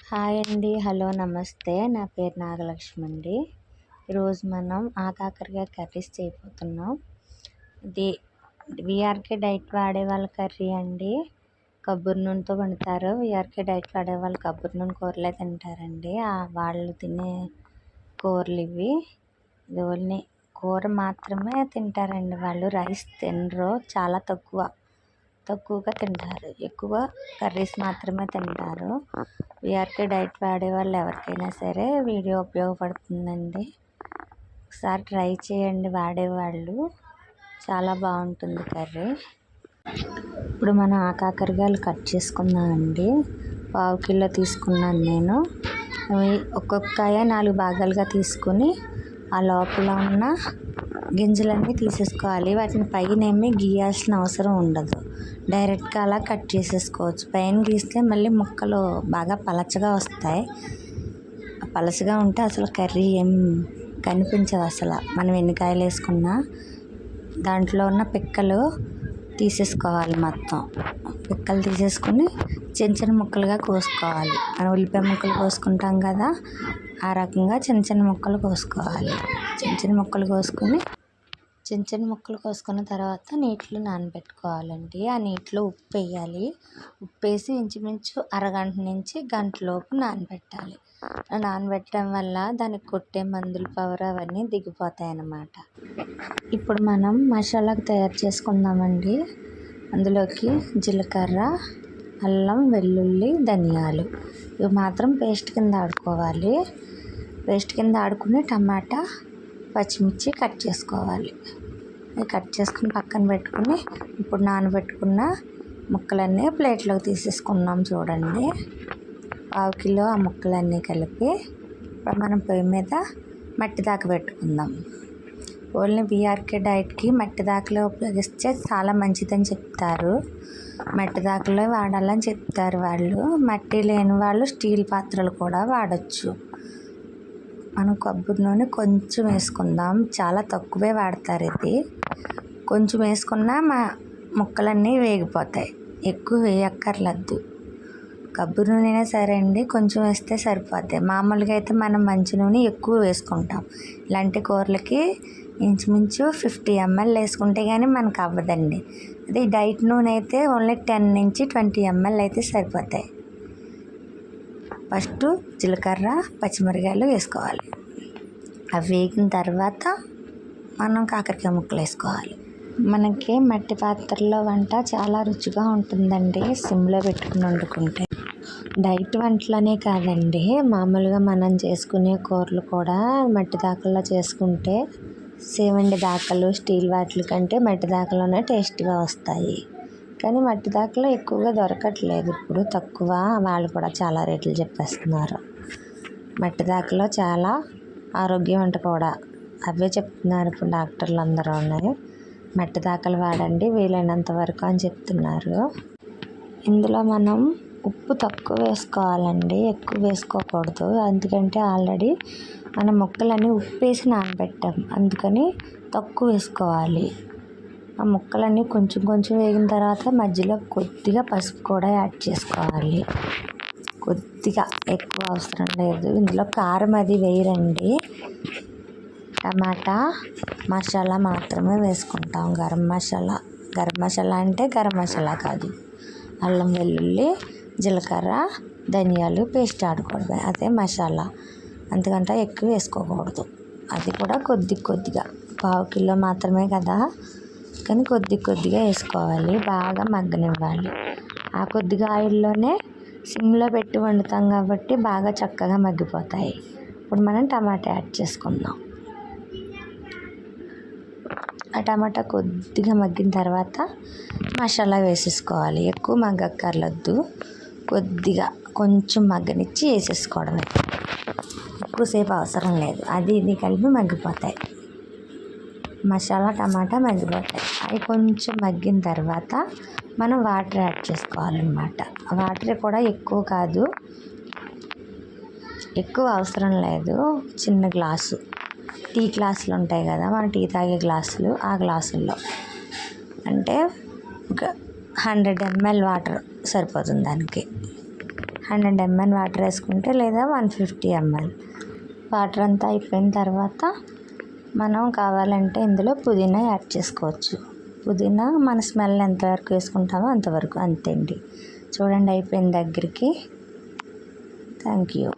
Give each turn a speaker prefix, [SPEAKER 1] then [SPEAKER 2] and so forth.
[SPEAKER 1] Hi అండి. Hello నమస్తే. నా పేరు నాగలక్ష్మి అండి. ఈరోజు మనం ఆకాకరకాయ కర్రీస్ చేయబోతున్నాం. ఇది వీఆర్కే డైట్ వాడే వాళ్ళ కర్రీ అండి. కొబ్బరి నూనెతో వండుతారు. వీఆర్కే డైట్ వాడే వాళ్ళు కొబ్బరి నూనె కూరలే తింటారండి. వాళ్ళు తినే కూరలు ఇవి. ఇది ఓన్లీ కూర మాత్రమే తింటారండి. వాళ్ళు రైస్ తినరు. చాలా తక్కువగా తింటారు. ఎక్కువ కర్రీస్ మాత్రమే తింటారు. వీఆర్కే డైట్ వాడే వాళ్ళు ఎవరికైనా సరే వీడియో ఉపయోగపడుతుందండి. ఒకసారి ట్రై చేయండి వాడేవాళ్ళు. చాలా బాగుంటుంది కర్రీ. ఇప్పుడు మనం ఆకాకరకాయలు కట్ చేసుకుందామండి. 1/2 కిలో తీసుకున్నాను నేను. ఒక్కొక్కకాయ 4 భాగాలుగా తీసుకుని ఆ లోపల ఉన్న గింజలన్నీ తీసేసుకోవాలి. వాటిని పైన ఏమీ గీయాల్సిన అవసరం ఉండదు. డైరెక్ట్గా అలా కట్ చేసేసుకోవచ్చు. పైన గీస్తే మళ్ళీ ముక్కలు బాగా పలచగా వస్తాయి. పలచగా ఉంటే అసలు కర్రీ ఏం కనిపించదు. అసలు మనం ఎన్ని కాయలు వేసుకున్నా దాంట్లో ఉన్న పిక్కలు తీసేసుకోవాలి. మొత్తం పిక్కలు తీసేసుకుని చిన్న ముక్కలుగా కోసుకోవాలి. మనం ఉల్లిపాయ ముక్కలు కోసుకుంటాం కదా, ఆ రకంగా చిన్న ముక్కలు కోసుకోవాలి. చిన్న ముక్కలు కోసుకున్న తర్వాత నీటిలో నానబెట్టుకోవాలండి. ఆ నీటిలో ఉప్పు వేయాలి. ఉప్పు వేసి ఇంచుమించు అరగంట నుంచి గంటలోపు నానబెట్టాలి. నానబెట్టడం వల్ల దానికి కొట్టే మందుల పవర్ అవన్నీ దిగిపోతాయి అన్నమాట. ఇప్పుడు మనం మసాలాకు తయారు చేసుకుందామండి. అందులోకి జీలకర్ర, అల్లం, వెల్లుల్లి, ధనియాలు ఇవి మాత్రం పేస్ట్ కింద ఆడుకోవాలి. పేస్ట్ కింద ఆడుకుని టమాటా, పచ్చిమిర్చి కట్ చేసుకోవాలి. కట్ చేసుకుని పక్కన పెట్టుకుని ఇప్పుడు నానబెట్టుకున్న ముక్కలన్నీ ప్లేట్లోకి తీసేసుకున్నాం. చూడండి, 1/2 కిలో ఆ ముక్కలన్నీ కలిపి ఇప్పుడు మనం పొయ్యి మీద మట్టి దాకా పెట్టుకుందాం. ఓన్లీ వీఆర్కే డైట్కి మట్టి దాకలో ఉపయోగిస్తే చాలా మంచిదని చెప్తారు. మట్టి దాకలో వాడాలని చెప్తారు వాళ్ళు. మట్టి లేని వాళ్ళు స్టీల్ పాత్రలు కూడా వాడచ్చు. మనం కొబ్బరి నూనె కొంచెం వేసుకుందాం. చాలా తక్కువే వాడతారు. ఇది కొంచెం వేసుకున్నా మా ముక్కలన్నీ వేగిపోతాయి. ఎక్కువ వేయక్కర్లేదు. కొబ్బరి నూనె అయినా సరే అండి, కొంచెం వేస్తే సరిపోతాయి. మామూలుగా అయితే మనం మంచి నూనె ఎక్కువ వేసుకుంటాం. ఇలాంటి కూరలకి ఇంచుమించు 50 ml వేసుకుంటే కానీ మనకు అవ్వదండి. అది డైట్ నూనె అయితే ఓన్లీ 10 నుంచి 20 ml అయితే సరిపోతాయి. ఫస్ట్ జీలకర్ర, పచ్చిమిరకాయలు వేసుకోవాలి. అవి వేగిన తర్వాత మనం కాకరకాయ ముక్కలు వేసుకోవాలి. మనకి మట్టి పాత్రలో వంట చాలా రుచిగా ఉంటుందండి. సిమ్లో పెట్టుకుని వండుకుంటే. డైట్ వంటలనే కాదండి, మామూలుగా మనం చేసుకునే కూరలు కూడా మట్టి దాకల్లో చేసుకుంటే సేవండి దాకలు స్టీల్ వాటి కంటే మట్టి దాకలోనే టేస్ట్గా వస్తాయి. కానీ మట్టి దాకలో ఎక్కువగా దొరకట్లేదు. ఇప్పుడు తక్కువ. వాళ్ళు కూడా చాలా రేట్లు చెప్పేస్తున్నారు. మట్టి దాకలో చాలా ఆరోగ్యం అంట కూడా అవే చెప్తున్నారు ఇప్పుడు డాక్టర్లు అందరూ. మట్టి దాకలు వాడండి వీలైనంత వరకు అని చెప్తున్నారు. ఇందులో మనం ఉప్పు తక్కువ వేసుకోవాలండి, ఎక్కువ వేసుకోకూడదు. ఎందుకంటే ఆల్రెడీ మన ముక్కలన్నీ ఉప్పు వేసి నానబెట్టాం, అందుకని తక్కువ వేసుకోవాలి. ఆ ముక్కలన్నీ కొంచెం వేగిన తర్వాత మధ్యలో కొద్దిగా పసుపు కూడా యాడ్ చేసుకోవాలి. కొద్దిగా, ఎక్కువ అవసరం లేదు. ఇందులో కారం అది వేయరండి. టమాటా మసాలా మాత్రమే వేసుకుంటాం. గరం మసాలా అంటే గరం మసాలా కాదు. అల్లం, వెల్లుల్లి, జీలకర్ర, ధనియాలు పేస్ట్ ఆడుకోవడమే, అదే మసాలా. అంతకంటే ఎక్కువ వేసుకోకూడదు. అది కూడా కొద్దిగా 1/2 కిలో మాత్రమే కదా, కానీ కొద్దిగా వేసుకోవాలి. బాగా మగ్గనివ్వాలి. ఆ కొద్దిగా ఆయిల్లోనే సిమ్లో పెట్టి వండుతాం కాబట్టి బాగా చక్కగా మగ్గిపోతాయి. ఇప్పుడు మనం టమాటా యాడ్ చేసుకుందాం. ఆ టమాటా కొద్దిగా మగ్గిన తర్వాత మసాలా వేసేసుకోవాలి. ఎక్కువ మగ్గక్కర్లేదు. కొంచెం మగ్గనిచ్చి వేసేసుకోవడమే. ఎక్కువసేపు అవసరం లేదు. అది ఇది కలిపి మగ్గిపోతాయి. మసాలా టమాటా మగ్గిపోతాయి. అవి కొంచెం మగ్గిన తర్వాత మనం వాటర్ యాడ్ చేసుకోవాలన్నమాట. వాటర్ కూడా ఎక్కువ కాదు, ఎక్కువ అవసరం లేదు. చిన్న గ్లాసు, టీ గ్లాసులు ఉంటాయి కదా, మన టీ తాగే గ్లాసులు, ఆ గ్లాసుల్లో అంటే ఒక 100 ml వాటర్ సరిపోతుంది దానికి. 100 ml వాటర్ వేసుకుంటే లేదా 150 ml వాటర్ అంతా అయిపోయిన తర్వాత మనం కావాలంటే ఇందులో పుదీనా యాడ్ చేసుకోవచ్చు. పుదీనా మన స్మెల్ ఎంతవరకు వేసుకుంటామో అంతవరకు, అంతే అండి. చూడండి అయిపోయిన దగ్గరికి. Thank you.